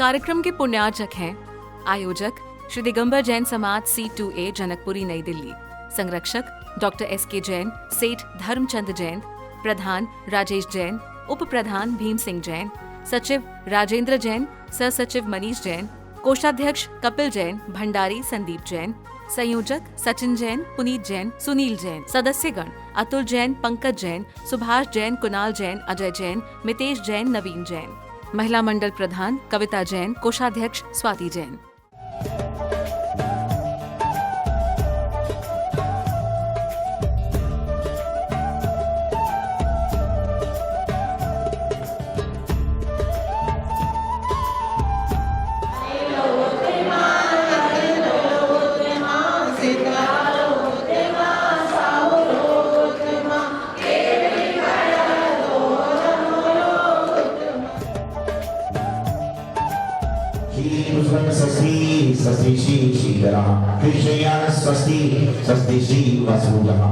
कार्यक्रम के पुण्यार्चक हैं आयोजक श्री दिगंबर जैन समाज C2A जनकपुरी नई दिल्ली, संरक्षक डॉक्टर SK जैन, सेठ धर्मचंद जैन, प्रधान राजेश जैन, उप प्रधान भीम सिंह जैन, सचिव राजेंद्र जैन, सह सचिव मनीष जैन, कोषाध्यक्ष कपिल जैन, भंडारी संदीप जैन, संयोजक सचिन जैन, पुनीत जैन, सुनील जैन, सदस्यगण अतुल जैन, पंकज जैन, सुभाष जैन, कुणाल जैन, अजय जैन, मितेश जैन, नवीन जैन, महिला मंडल प्रधान कविता जैन, कोषाध्यक्ष स्वाति जैन। स्वस्ति स्वस्ति श्री श्रीधरः कृष्णयान स्वस्ति स्वस्ति श्री वसुधः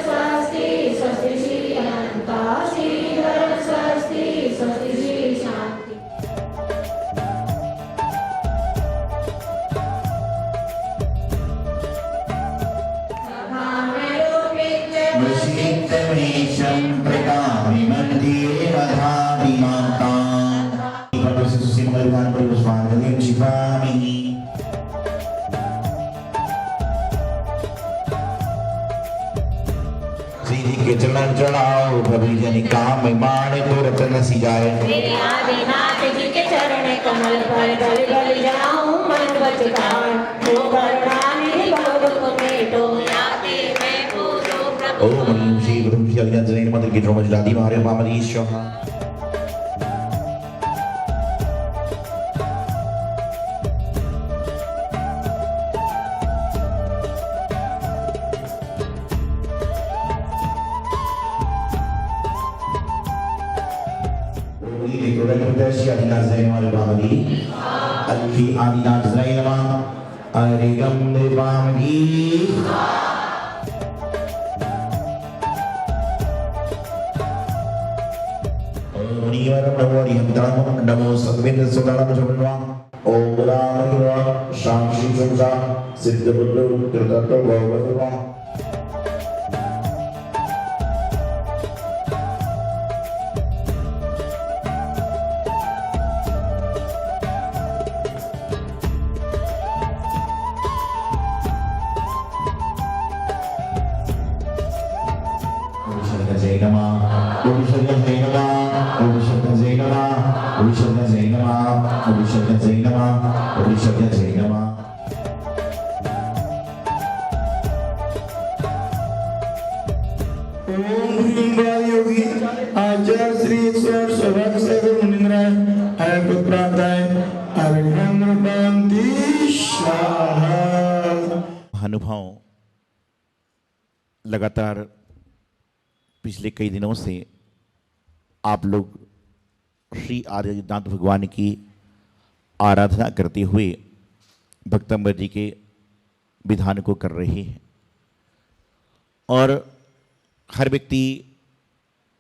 स्वस्ति स्वस्ति श्री अनंता श्रीधर स्वस्ति स्वस्ति श्री शांति। वशिष्ठमेशं प्रकामि मन्दिरे वधामि मातां सिंहविधान परिपुष्पाञ्जलिं क्षिपामि। श्री के चरण चढ़ाओ प्रभु जन काम मान तुरंत नसी जाए। मेरे आदिनाथ जी के चरण कमल पर गल गल जाऊं मन बचकान तो करुणा मेरे भव मेटो याते मैं पूरो प्रभु। ओम श्री गुरु श्री अलिंजन मंत्र की ड्रोमजलादी मारे मामरीश्वः। नमो सद्विंद सुदानम सुबनवा ओम राम शाम श्री संसा सिद्ध बुद्ध कृतत्व भगवतवा। आचार्य श्री ईश्वर सौभाग्य सागर मुनिंद्राय आयत प्राप्ताय अभिनंदन शांति स्वाहा। अनुभव लगातार पिछले कई दिनों से आप लोग श्री आदिनाथ भगवान की आराधना करते हुए भक्तंबर जी के विधान को कर रहे हैं और हर व्यक्ति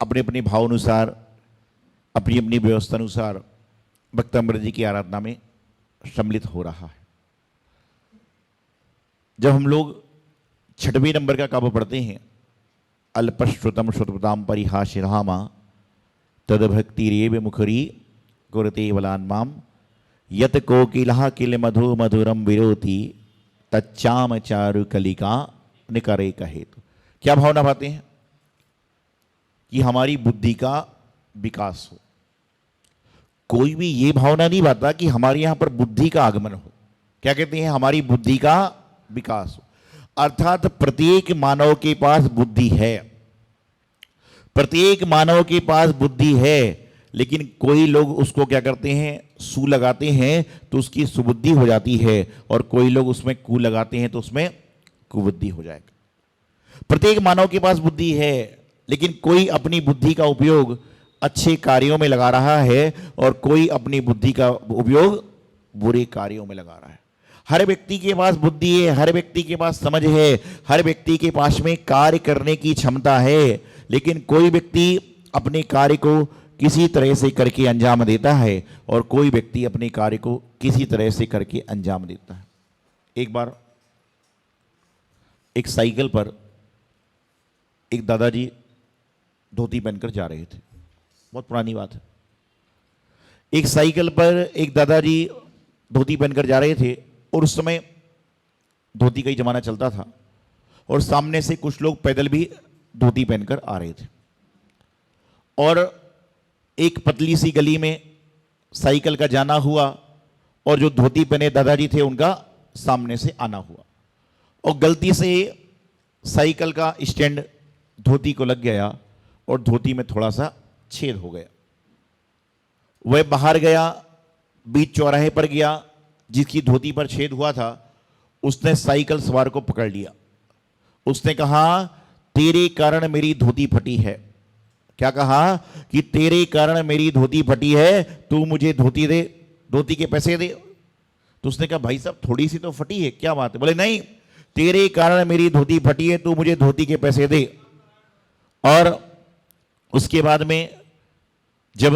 अपने अपने भाव अनुसार अपनी अपनी व्यवस्था अनुसार भक्तंबर जी की आराधना में सम्मिलित हो रहा है। जब हम लोग 6वें नंबर का काव्य पढ़ते हैं अल्पश्रुतम श्रुतपदाम परिहासिरामा तदभक्तिरेव मुखरी कुरते वलान्माम यत कोकिलः किल मधु मधुरम विरोति तच्चाम चारु कलिका निकरे कहेतु। क्या भावना पाते हैं कि हमारी बुद्धि का विकास हो। कोई भी ये भावना नहीं पाता कि हमारे यहाँ पर बुद्धि का आगमन हो। क्या कहते हैं? हमारी बुद्धि का विकास हो। अर्थात प्रत्येक मानव के पास बुद्धि है, प्रत्येक मानव के पास बुद्धि है, लेकिन कोई लोग उसको क्या करते हैं? सू लगाते हैं तो उसकी सुबुद्धि हो जाती है और कोई लोग उसमें कू लगाते हैं तो उसमें कुबुद्धि हो जाएगा। प्रत्येक मानव के पास बुद्धि है, लेकिन कोई अपनी बुद्धि का उपयोग अच्छे कार्यों में लगा रहा है और कोई अपनी बुद्धि का उपयोग बुरे कार्यों में लगा रहा है। हर व्यक्ति के पास बुद्धि है, हर व्यक्ति के पास समझ है, हर व्यक्ति के पास में कार्य करने की क्षमता है, लेकिन कोई व्यक्ति अपने कार्य को किसी तरह से करके अंजाम देता है और कोई व्यक्ति अपने कार्य को किसी तरह से करके अंजाम देता है। एक बार एक साइकिल पर एक दादाजी धोती पहनकर जा रहे थे, बहुत पुरानी बात है। एक साइकिल पर एक दादाजी धोती पहनकर जा रहे थे और उस समय धोती का ही जमाना चलता था और सामने से कुछ लोग पैदल भी धोती पहनकर आ रहे थे और एक पतली सी गली में साइकिल का जाना हुआ और जो धोती पहने दादाजी थे उनका सामने से आना हुआ और गलती से साइकिल का स्टैंड धोती को लग गया और धोती में थोड़ा सा छेद हो गया। वह बाहर गया, बीच चौराहे पर गया, जिसकी धोती पर छेद हुआ था उसने साइकिल सवार को पकड़ लिया। उसने कहा, तेरे कारण मेरी धोती फटी है। क्या कहा? कि तेरे कारण मेरी धोती फटी है, तू मुझे धोती दे, धोती के पैसे दे। तो उसने कहा, भाई साहब थोड़ी सी तो फटी है, क्या बात है? बोले नहीं, तेरे कारण मेरी धोती फटी है, तू मुझे धोती के पैसे दे। और उसके बाद में जब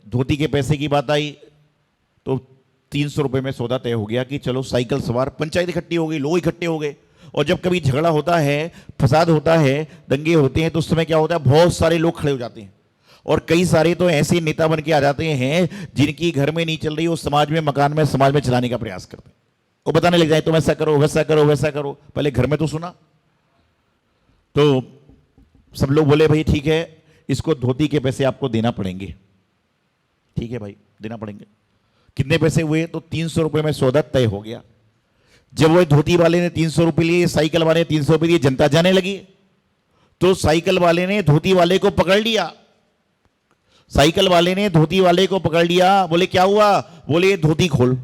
धोती के पैसे की बात आई तो 300 रुपये में सौदा तय हो गया कि चलो साइकिल सवार, पंचायत इकट्ठी हो गई, लोग इकट्ठे हो गए। और जब कभी झगड़ा होता है, फसाद होता है, दंगे होते हैं तो उस समय क्या होता है, बहुत सारे लोग खड़े हो जाते हैं और कई सारे तो ऐसे नेता बन के आ जाते हैं जिनकी घर में नहीं चल रही, वो समाज में, मकान में, समाज में चलाने का प्रयास करते हैं। वो बताने लग जाए तुम ऐसा करो, वैसा करो, वैसा करो। पहले घर में तो सुना, तो सब लोग बोले भाई ठीक है, इसको धोती के पैसे आपको देना पड़ेंगे। ठीक है भाई, देना पड़ेंगे। कितने पैसे हुए? तो 300 रुपये में सौदा तय हो गया। जब वो धोती वाले ने 300 रुपये लिए, साइकिल वाले ने 300 रुपये लिए, जनता जाने लगी तो साइकिल वाले ने धोती वाले को पकड़ लिया। साइकिल वाले ने धोती वाले को पकड़ लिया। बोले क्या हुआ? बोले ये धोती खोल।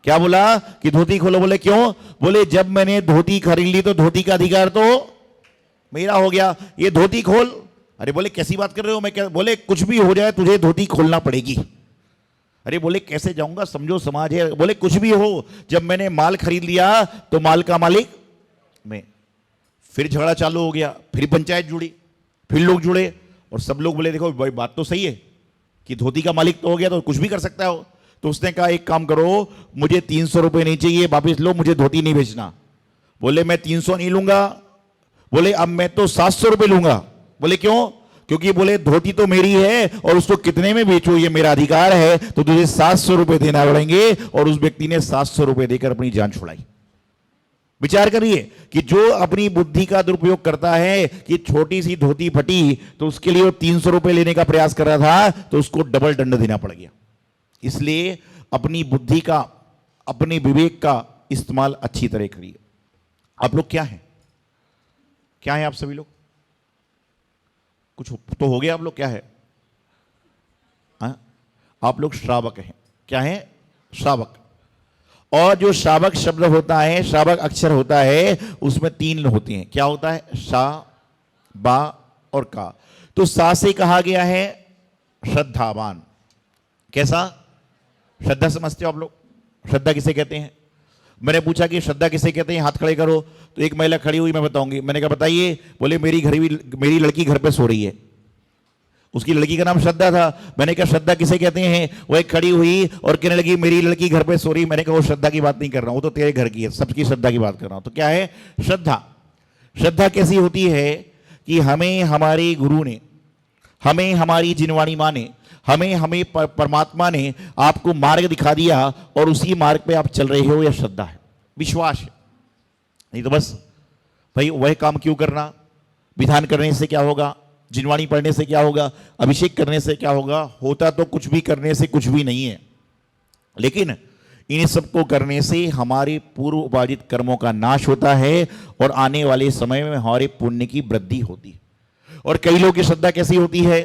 क्या बोला? कि धोती खोलो। बोले क्यों? बोले जब मैंने धोती खरीद ली तो धोती का अधिकार तो मेरा हो गया, ये धोती खोल। अरे बोले कैसी बात कर रहे हो? मैं क्या? बोले कुछ भी हो जाए तुझे धोती खोलना पड़ेगी। अरे बोले कैसे जाऊंगा, समझो समाज है। बोले कुछ भी हो, जब मैंने माल खरीद लिया तो माल का मालिक मैं। फिर झगड़ा चालू हो गया, फिर पंचायत जुड़ी, फिर लोग जुड़े और सब लोग बोले देखो भाई बात तो सही है कि धोती का मालिक तो हो गया तो कुछ भी कर सकता हो। तो उसने कहा एक काम करो, मुझे 300 रुपये नहीं चाहिए, वापिस लो, मुझे धोती नहीं बेचना। बोले मैं 300 नहीं लूंगा। बोले अब मैं तो 700 रुपये लूंगा। बोले क्यों? क्योंकि बोले धोती तो मेरी है और उसको कितने में बेचो ये मेरा अधिकार है, तो तुझे 700 रुपये देना पड़ेंगे। और उस व्यक्ति ने 700 रुपये देकर अपनी जान छुड़ाई। विचार करिए कि जो अपनी बुद्धि का दुरुपयोग करता है कि छोटी सी धोती फटी तो उसके लिए वो 300 रुपये लेने का प्रयास कर रहा था तो उसको डबल दंड देना पड़ गया। इसलिए अपनी बुद्धि का, अपने विवेक का इस्तेमाल अच्छी तरह करिए। आप लोग क्या हैं? क्या हैं आप सभी लोग? कुछ तो हो गया। आप लोग क्या है? आप लोग श्रावक हैं। क्या हैं? श्रावक। और जो श्रावक शब्द होता है, श्रावक अक्षर होता है, उसमें 3 होते हैं। क्या होता है? शा, बा और का। तो सा से कहा गया है श्रद्धावान। कैसा? श्रद्धा समझते हो आप लोग? श्रद्धा किसे कहते हैं? मैंने पूछा कि श्रद्धा किसे कहते हैं, हाथ खड़े करो। तो एक महिला खड़ी हुई, मैं बताऊंगी। मैंने कहा बताइए। बोले मेरी लड़की घर पे सो रही है। उसकी लड़की का नाम श्रद्धा था। मैंने कहा श्रद्धा किसे कहते हैं? वो एक खड़ी हुई और कहने लगी मेरी लड़की घर पे सो रही। मैंने कहा वो श्रद्धा की बात नहीं कर रहा हूं, वो तो तेरे घर की है, सबकी श्रद्धा की बात कर रहा हूं। तो क्या है? श्रद्धा। श्रद्धा कैसी होती है कि हमें हमारे गुरु ने, हमें हमारी जिनवाणी माँ ने, हमें परमात्मा ने आपको मार्ग दिखा दिया और उसी मार्ग पे आप चल रहे हो, यह श्रद्धा है, विश्वास है। नहीं तो बस भाई वह काम क्यों करना, विधान करने से क्या होगा, जिनवाणी पढ़ने से क्या होगा, अभिषेक करने से क्या होगा, होता तो कुछ भी करने से कुछ भी नहीं है। लेकिन इन सबको करने से हमारे पूर्व उपार्जित कर्मों का नाश होता है और आने वाले समय में हमारे पुण्य की वृद्धि होती है। और कई लोगों की श्रद्धा कैसी होती है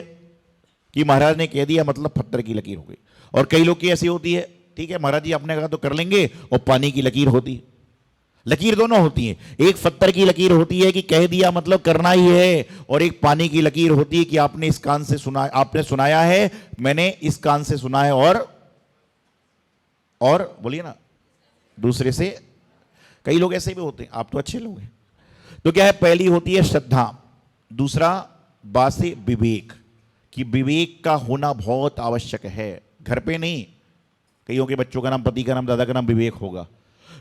कि महाराज ने कह दिया मतलब पत्थर की लकीर हो गई। और कई लोग की ऐसी होती है, ठीक है महाराज जी आपने कहा तो कर लेंगे, और पानी की लकीर होती है। लकीर दोनों होती है, एक पत्थर की लकीर होती है कि कह दिया मतलब करना ही है, और एक पानी की लकीर होती है कि आपने इस कान से सुना, आपने सुनाया है, मैंने इस कान से सुना है, और बोलिए ना दूसरे से। कई लोग ऐसे भी होते हैं, आप तो अच्छे लोग हैं। तो क्या है, पहली होती है श्रद्धा, दूसरा बा से विवेक कि विवेक का होना बहुत आवश्यक है। घर पे नहीं, कईयों के बच्चों का नाम, पति का नाम, दादा का नाम विवेक होगा।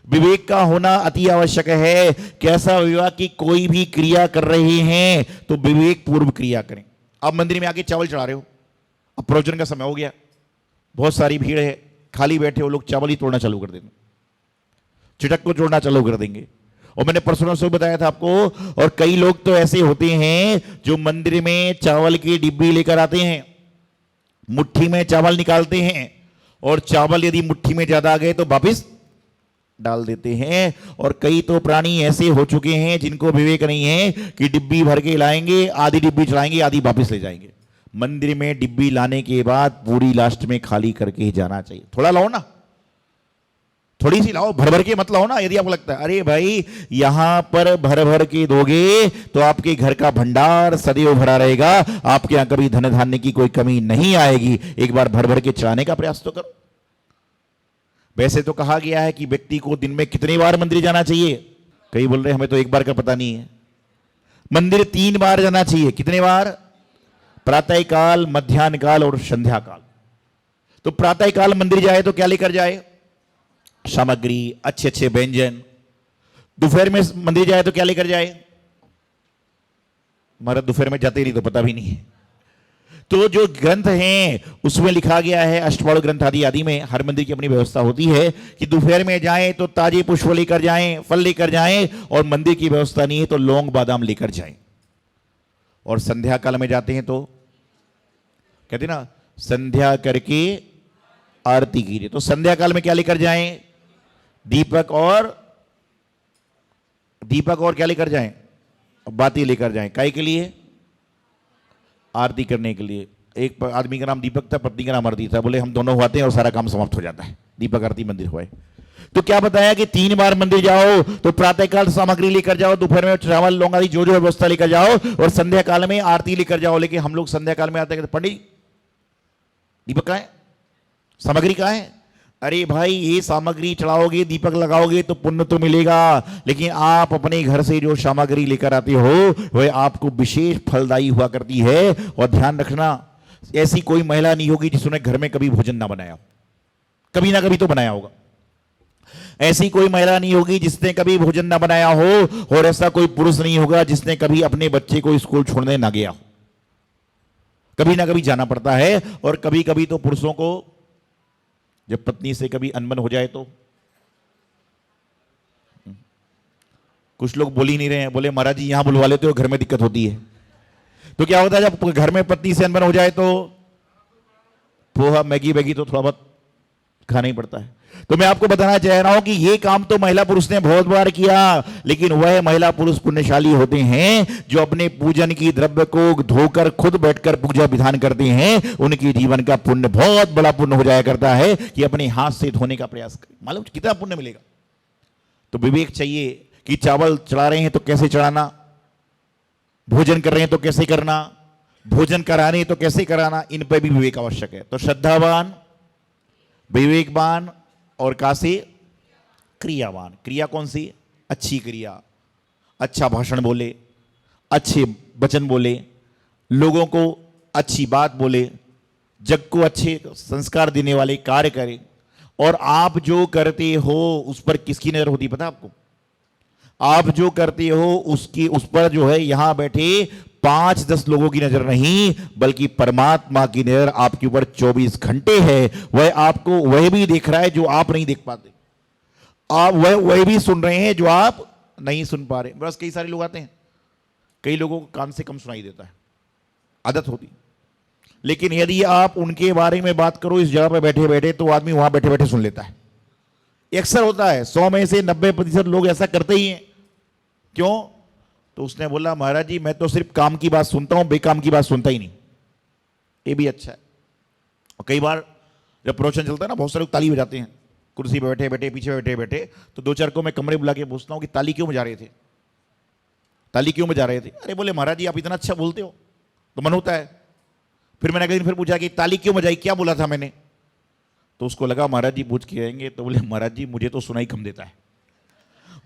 विवेक का होना अति आवश्यक है। कैसा विवाह कि कोई भी क्रिया कर रहे हैं तो विवेक पूर्व क्रिया करें। आप मंदिर में आके चावल चढ़ा रहे हो, अब प्रवचन का समय हो गया, बहुत सारी भीड़ है, खाली बैठे हो लोग चावल ही तोड़ना चालू कर देंगे, चिटक को जोड़ना चालू कर देंगे। और मैंने परसों से बताया था आपको, और कई लोग तो ऐसे होते हैं जो मंदिर में चावल की डिब्बी लेकर आते हैं, मुट्ठी में चावल निकालते हैं, और चावल यदि मुट्ठी में ज्यादा आ गए तो वापिस डाल देते हैं। और कई तो प्राणी ऐसे हो चुके हैं जिनको विवेक नहीं है कि डिब्बी भर के लाएंगे, आधी डिब्बी चढ़ाएंगे, आधी वापिस ले जाएंगे। मंदिर में डिब्बी लाने के बाद पूरी लास्ट में खाली करके ही जाना चाहिए। थोड़ा लाओ ना, थोड़ी सी लाओ, भर भर के मत लाओ ना। यदि आपको लगता है अरे भाई यहां पर भर भर के दोगे तो आपके घर का भंडार सदैव भरा रहेगा, आपके यहां कभी धन धान्य की कोई कमी नहीं आएगी, एक बार भर भर के चलाने का प्रयास तो करो। वैसे तो कहा गया है कि व्यक्ति को दिन में कितनी बार मंदिर जाना चाहिए। कई बोल रहे हमें तो एक बार का पता नहीं है। मंदिर 3 बार जाना चाहिए। कितने बार? प्रातः काल, मध्याह्न काल और संध्या काल। तो प्रातः काल मंदिर जाए तो क्या लेकर जाए? सामग्री, अच्छे अच्छे व्यंजन। दोपहर में मंदिर जाए तो क्या लेकर जाए? हमारा दोपहर में जाते ही नहीं तो पता भी नहीं है। तो जो ग्रंथ हैं उसमें लिखा गया है, अष्टवाड़ ग्रंथ आदि में हर मंदिर की अपनी व्यवस्था होती है कि दोपहर में जाएं तो ताजे पुष्प लेकर जाएं, फल लेकर जाएं, और मंदिर की व्यवस्था नहीं है तो लौंग बादाम लेकर जाएं। और संध्या काल में जाते हैं तो कहते ना संध्या करके आरती कीजिए। तो संध्या काल में क्या लेकर जाएं? दीपक और क्या लेकर जाएं? बाती लेकर जाएं। काहे के लिए? आरती करने के लिए। एक आदमी का नाम दीपक था, पत्नी का नाम आरती था। बोले हम दोनों हुआते हैं और सारा काम समाप्त हो जाता है, दीपक आरती मंदिर हुआ है। तो क्या बताया कि 3 बार मंदिर जाओ तो प्रातःकाल सामग्री लेकर जाओ, दोपहर में चावल लौंग आदि जो जो व्यवस्था लेकर जाओ, और संध्या काल में आरती लेकर जाओ। लेकिन हम लोग संध्या काल में आते हैं, पंडित दीपक कहाँ है, सामग्री कहाँ है? अरे भाई ये सामग्री चढ़ाओगे, दीपक लगाओगे तो पुण्य तो मिलेगा, लेकिन आप अपने घर से जो सामग्री लेकर आते हो वह आपको विशेष फलदायी हुआ करती है। और ध्यान रखना, ऐसी कोई महिला नहीं होगी जिसने घर में कभी भोजन ना बनाया, कभी ना कभी तो बनाया होगा। ऐसी कोई महिला नहीं होगी जिसने कभी भोजन ना बनाया हो, और ऐसा कोई पुरुष नहीं होगा जिसने कभी अपने बच्चे को स्कूल छोड़ने ना गया हो। कभी ना कभी जाना पड़ता है। और कभी कभी तो पुरुषों को जब पत्नी से कभी अनबन हो जाए तो, कुछ लोग बोल ही नहीं रहे हैं, बोले महाराज जी यहां बुलवा लेते हो, घर में दिक्कत होती है। तो क्या होता है जब घर में पत्नी से अनबन हो जाए तो पोहा मैगी वैगी तो थोड़ा बहुत खाना ही पड़ता है। तो मैं आपको बताना चाह रहा हूं कि ये काम तो महिला पुरुष ने बहुत बार किया, लेकिन वह महिला पुरुष पुण्यशाली होते हैं जो अपने पूजन की द्रव्य को धोकर खुद बैठकर पूजा विधान करते हैं। उनके जीवन का पुण्य बहुत बड़ा पुण्य हो जाया करता है कि अपने हाथ से धोने का प्रयास करें। मालूम कितना पुण्य मिलेगा। तो विवेक चाहिए कि चावल चढ़ा रहे हैं तो कैसे चढ़ाना, भोजन कर रहे हैं तो कैसे करना, भोजन कराने तो कैसे कराना, इन पर भी विवेक आवश्यक है। तो श्रद्धावान, विवेकवान और कासे क्रियावान। क्रिया कौन सी? अच्छी क्रिया, अच्छा भाषण बोले, अच्छे वचन बोले, लोगों को अच्छी बात बोले, जग को अच्छे संस्कार देने वाले कार्य करें। और आप जो करते हो उस पर किसकी नजर होती पता आपको? आप जो करते हो उसकी, उस पर जो है यहां बैठे 5-10 लोगों की नजर नहीं, बल्कि परमात्मा की नजर आपके ऊपर 24 घंटे है। वह आपको वह भी देख रहा है जो आप नहीं देख पाते, आप वह भी सुन रहे हैं जो आप नहीं सुन पा रहे। बस कई सारे लोग आते हैं, कई लोगों को कान से कम सुनाई देता है, आदत होती। लेकिन यदि आप उनके बारे में बात करो इस जगह पर बैठे बैठे, तो आदमी वहां बैठे बैठे सुन लेता है। अक्सर होता है, 100 में से 90% लोग ऐसा करते ही हैं। क्यों? तो उसने बोला महाराज जी मैं तो सिर्फ काम की बात सुनता हूं, बेकाम की बात सुनता ही नहीं। ये भी अच्छा है। और कई बार जब प्रवचन चलता है ना, बहुत सारे लोग ताली बजाते हैं, कुर्सी पे बैठे बैठे, पीछे बैठे बैठे। तो 2-4 को मैं कमरे बुला के पूछता हूं कि ताली क्यों बजा रहे थे, ताली क्यों बजा रहे थे? अरे बोले महाराज जी आप इतना अच्छा बोलते हो, तो मन होता है। फिर मैंने अगले दिन फिर पूछा कि ताली क्यों बजाई, क्या बोला था मैंने? तो उसको लगा महाराज जी पूछ के आएंगे। तो बोले महाराज जी मुझे तो सुनाई कम देता है,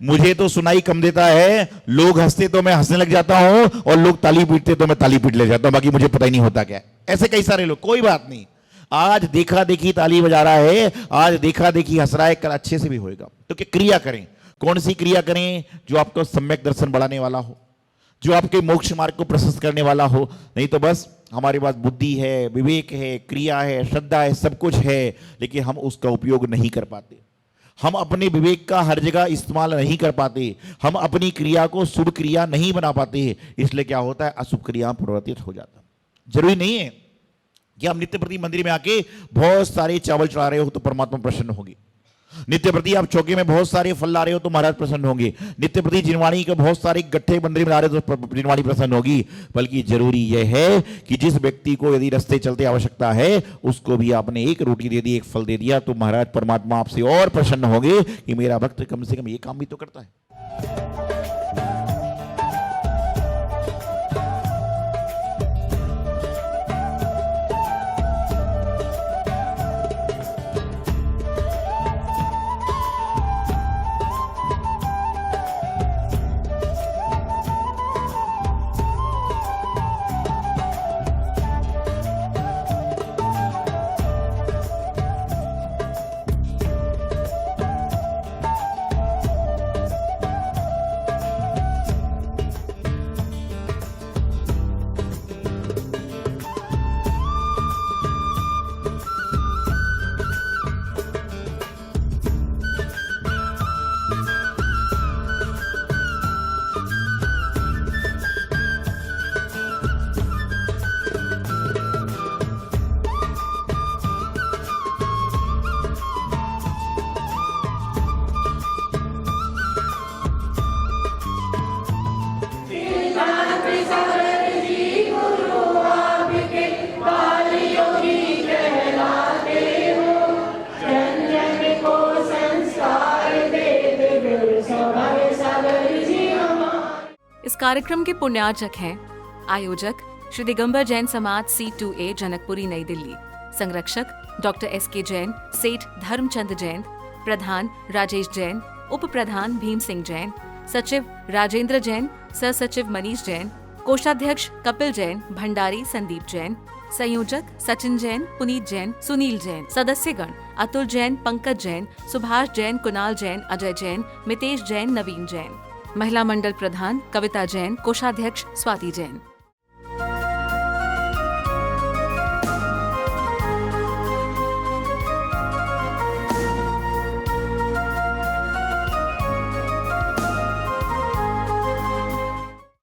मुझे तो सुनाई कम देता है। लोग हंसते तो मैं हंसने लग जाता हूं, और लोग ताली पीटते तो मैं ताली पीट ले जाता हूं, बाकी मुझे पता ही नहीं होता क्या है। ऐसे कई सारे लोग, कोई बात नहीं, आज देखा देखी ताली बजा रहा है, आज देखा देखी हंस रहा है, कल अच्छे से भी होएगा। तो क्या क्रिया करें, कौन सी क्रिया करें? जो आपको सम्यक दर्शन बढ़ाने वाला हो, जो आपके मोक्ष मार्ग को प्रशस्त करने वाला हो। नहीं तो बस हमारे पास बुद्धि है, विवेक है, क्रिया है, श्रद्धा है, सब कुछ है, लेकिन हम उसका उपयोग नहीं कर पाते। हम अपने विवेक का हर जगह इस्तेमाल नहीं कर पाते, हम अपनी क्रिया को शुभ क्रिया नहीं बना पाते, इसलिए क्या होता है, अशुभ क्रिया परिवर्तित हो जाता। जरूरी नहीं है कि आप नित्य प्रति मंदिर में आके बहुत सारे चावल चढ़ा रहे हो तो परमात्मा प्रसन्न होंगे, नित्य प्रति आप चौके में बहुत सारे फल ला रहे हो तो महाराज प्रसन्न होंगे, नित्य प्रति जिनवाणी के बहुत सारे गट्ठे मंदिर में ला रहे हो तो जिनवाणी प्रसन्न होगी। बल्कि जरूरी यह है कि जिस व्यक्ति को यदि रास्ते चलते आवश्यकता है, उसको भी आपने एक रोटी दे दी, एक फल दे दिया, तो महाराज परमात्मा आपसे और प्रसन्न होंगे कि मेरा भक्त कम से कम ये काम भी तो करता है। इस कार्यक्रम के पुण्यार्चक हैं आयोजक श्री दिगंबर जैन समाज C2A जनकपुरी नई दिल्ली, संरक्षक डॉक्टर SK जैन, सेठ धर्मचंद जैन, प्रधान राजेश जैन, उप प्रधान भीम सिंह जैन, सचिव राजेंद्र जैन, सह सचिव मनीष जैन, कोषाध्यक्ष कपिल जैन, भंडारी संदीप जैन, संयोजक सचिन जैन, पुनीत जैन, सुनील जैन, सदस्यगण अतुल जैन, पंकज जैन, सुभाष जैन, कुणाल जैन, अजय जैन, मितेश जैन, नवीन जैन, महिला मंडल प्रधान कविता जैन, कोषाध्यक्ष स्वाति जैन।